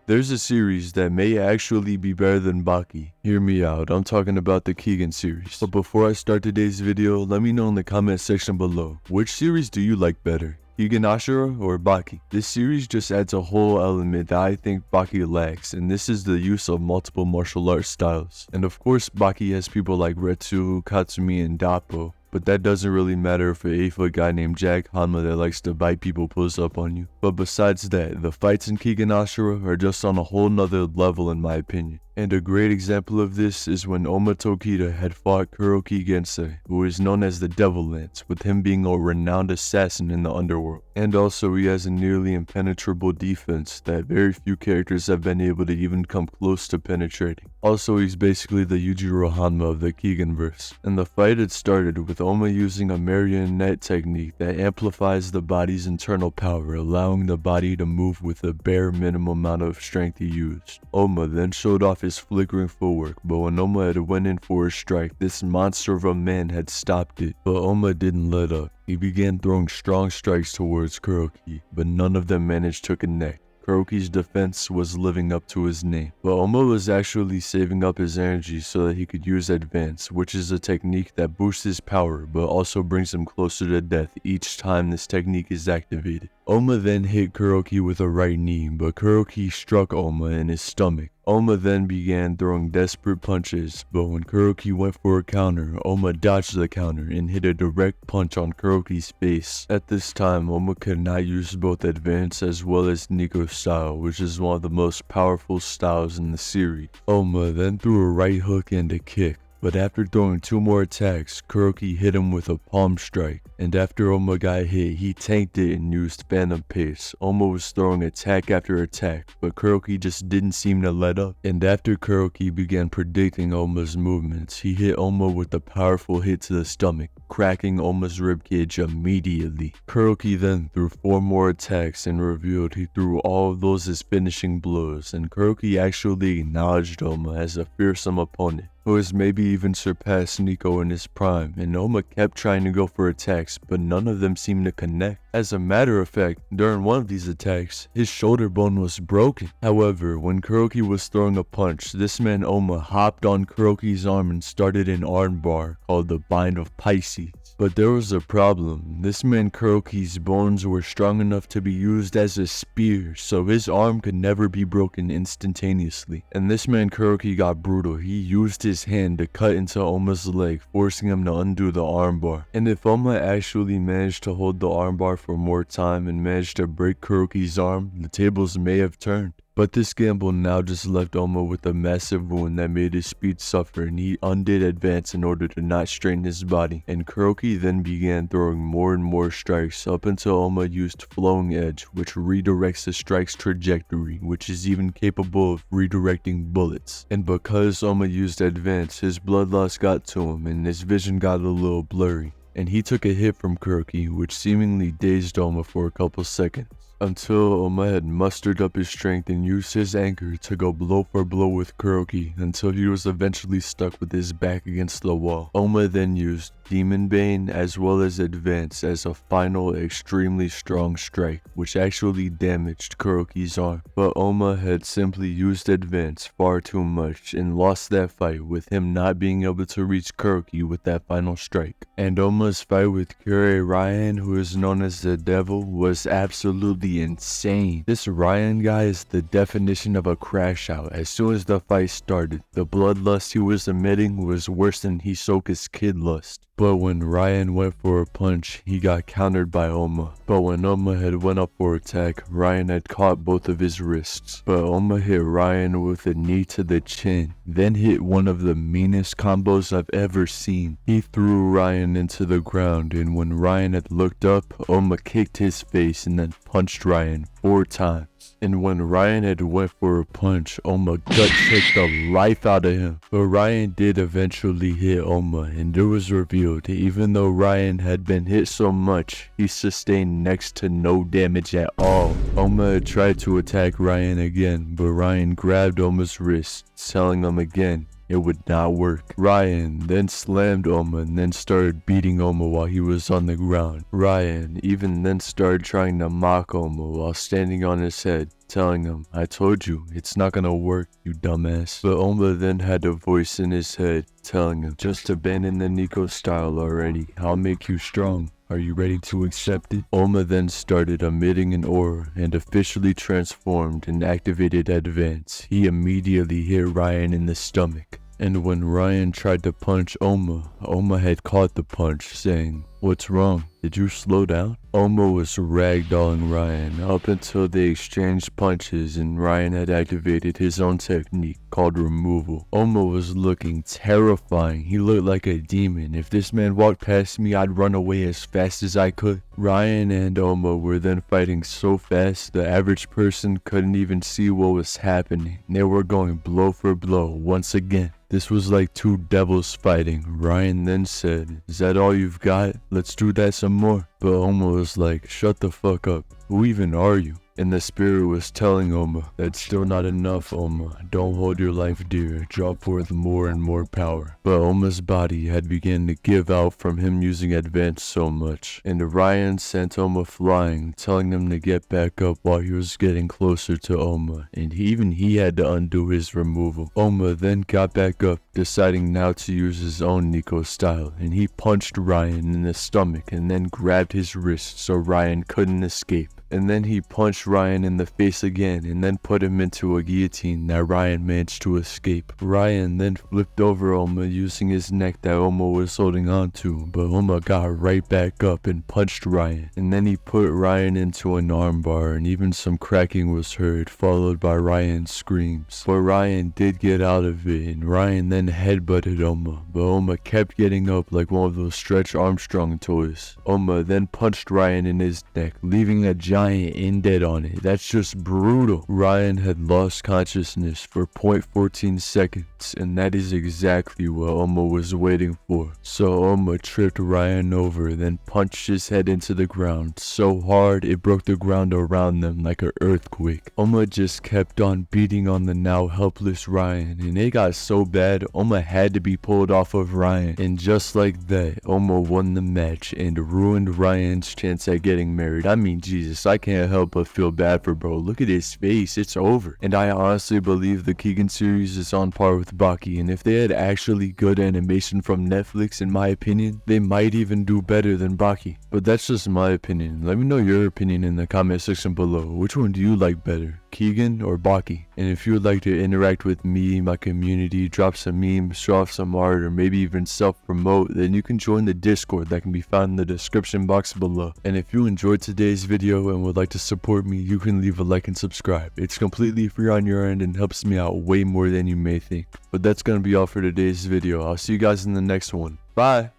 There's a series that may actually be better than Baki. Hear me out, I'm talking about the Kengan series. But before I start today's video, let me know in the comment section below, which series do you like better? Kengan Ashura or Baki? This series just adds a whole element that I think Baki lacks, and this is the use of multiple martial arts styles. And of course Baki has people like Retsu, Katsumi, and Dappo. But that doesn't really matter if an 8-foot guy named Jack Hanma that likes to bite people pulls up on you. But besides that, the fights in Kengan Ashura are just on a whole nother level in my opinion. And a great example of this is when Ohma Tokita had fought Kuroki Gensai, who is known as the Devil Lance, with him being a renowned assassin in the underworld. And also he has a nearly impenetrable defense that very few characters have been able to even come close to penetrating. Also he's basically the Yujiro Hanma of the Kengan verse. And the fight had started with Ohma using a marionette technique that amplifies the body's internal power, allowing the body to move with the bare minimum amount of strength he used. Ohma then showed off his flickering footwork, but when Ohma had went in for a strike, this monster of a man had stopped it. But Ohma didn't let up. He began throwing strong strikes towards Kuroki, but none of them managed to connect. Kuroki's defense was living up to his name, but Ohma was actually saving up his energy so that he could use advance, which is a technique that boosts his power but also brings him closer to death each time this technique is activated. Ohma then hit Kuroki with a right knee, but Kuroki struck Ohma in his stomach. Ohma then began throwing desperate punches, but when Kuroki went for a counter, Ohma dodged the counter and hit a direct punch on Kuroki's face. At this time, Ohma could not use both advance as well as Nico style, which is one of the most powerful styles in the series. Ohma then threw a right hook and a kick. But after throwing 2 more attacks, Kuroki hit him with a palm strike, and after Ohma got hit, he tanked it and used phantom pace. Ohma was throwing attack after attack, but Kuroki just didn't seem to let up. And after Kuroki began predicting Ohma's movements, he hit Ohma with a powerful hit to the stomach, cracking Ohma's ribcage immediately. Kuroki then threw 4 more attacks and revealed he threw all of those as finishing blows, and Kuroki actually acknowledged Ohma as a fearsome opponent, who has maybe even surpassed Nico in his prime, and Ohma kept trying to go for attacks, but none of them seemed to connect. As a matter of fact, during one of these attacks, his shoulder bone was broken. However, when Kuroki was throwing a punch, this man Ohma hopped on Kuroki's arm and started an arm bar called the Bind of Pisces. But there was a problem. This man Kuroki's bones were strong enough to be used as a spear, so his arm could never be broken instantaneously. And this man Kuroki got brutal. He used his hand to cut into Ohma's leg, forcing him to undo the armbar. And if Ohma actually managed to hold the armbar for more time and managed to break Kuroki's arm, the tables may have turned. But this gamble now just left Ohma with a massive wound that made his speed suffer, and he undid advance in order to not strain his body. And Kuroki then began throwing more and more strikes up until Ohma used Flowing Edge, which redirects the strike's trajectory, which is even capable of redirecting bullets. And because Ohma used advance, his blood loss got to him and his vision got a little blurry. And he took a hit from Kuroki, which seemingly dazed Ohma for a couple seconds, until Ohma had mustered up his strength and used his anchor to go blow for blow with Kuroki until he was eventually stuck with his back against the wall. Ohma then used Demon Bane as well as Advance as a final extremely strong strike, which actually damaged Kuroki's arm. But Ohma had simply used Advance far too much and lost that fight, with him not being able to reach Kuroki with that final strike. And Ohma's fight with Kure Raian, who is known as the Devil, was absolutely insane. This Raian guy is the definition of a crash out. As soon as the fight started, the bloodlust he was emitting was worse than Hisoka's kid lust. But when Raian went for a punch, he got countered by Ohma. But when Ohma had went up for attack, Raian had caught both of his wrists. But Ohma hit Raian with a knee to the chin, then hit one of the meanest combos I've ever seen. He threw Raian into the ground, and when Raian had looked up, Ohma kicked his face and then punched Raian 4 times. And when Raian had went for a punch, Ohma gut checked the life out of him. But Raian did eventually hit Ohma, and it was revealed even though Raian had been hit so much, he sustained next to no damage at all. Ohma had tried to attack Raian again, but Raian grabbed Ohma's wrist, telling him again, It would not work. Raian then slammed Ohma and then started beating Ohma while he was on the ground. Raian even then started trying to mock Ohma while standing on his head, telling him, "I told you, it's not gonna work, you dumbass." But Ohma then had a voice in his head telling him, "Just abandon the Nico style already, I'll make you strong. Are you ready to accept it?" Ohma then started emitting an aura and officially transformed and activated Advance. He immediately hit Raian in the stomach. And when Raian tried to punch Ohma, Ohma had caught the punch, saying, "What's wrong? Did you slow down?" Ohma was ragdolling Raian up until they exchanged punches and Raian had activated his own technique called removal. Ohma was looking terrifying. He looked like a demon. If this man walked past me, I'd run away as fast as I could. Raian and Ohma were then fighting so fast the average person couldn't even see what was happening. They were going blow for blow once again. This was like two devils fighting. Raian then said, "Is that all you've got? Let's do that some more." But Ohma was like, "Shut the fuck up. Who even are you?" And the spirit was telling Ohma, "That's still not enough, Ohma. Don't hold your life dear. Draw forth more and more power." But Ohma's body had begun to give out from him using Advance so much. And Raian sent Ohma flying, telling him to get back up while he was getting closer to Ohma. And he had to undo his removal. Ohma then got back up, deciding now to use his own Nico style. And he punched Raian in the stomach and then grabbed his wrist so Raian couldn't escape. And then he punched Raian in the face again and then put him into a guillotine that Raian managed to escape. Raian then flipped over Ohma using his neck that Ohma was holding on to, but Ohma got right back up and punched Raian. And then he put Raian into an armbar and even some cracking was heard, followed by Raian's screams. But Raian did get out of it and Raian then headbutted Ohma, but Ohma kept getting up like one of those Stretch Armstrong toys. Ohma then punched Raian in his neck, leaving a giant indent on it. That's just brutal. Raian had lost consciousness for 0.14 seconds, and that is exactly what Ohma was waiting for. So Ohma tripped Raian over, then punched his head into the ground so hard it broke the ground around them like an earthquake. Ohma just kept on beating on the now helpless Raian, and it got so bad Ohma had to be pulled off of Raian. And just like that, Ohma won the match and ruined Raian's chance at getting married. I mean, Jesus, I can't help but feel bad for bro. Look at his face, it's over. And I honestly believe the Kengan series is on par with Baki, and if they had actually good animation from Netflix, in my opinion, they might even do better than Baki. But that's just my opinion. Let me know your opinion in the comment section below. Which one do you like better, Kengan or Baki? And if you would like to interact with me, my community, drop some memes, show off some art, or maybe even self-promote, then you can join the Discord that can be found in the description box below. And if you enjoyed today's video and would like to support me, you can leave a like and subscribe. It's completely free on your end and helps me out way more than you may think. But that's gonna be all for today's video. I'll see you guys in the next one. Bye!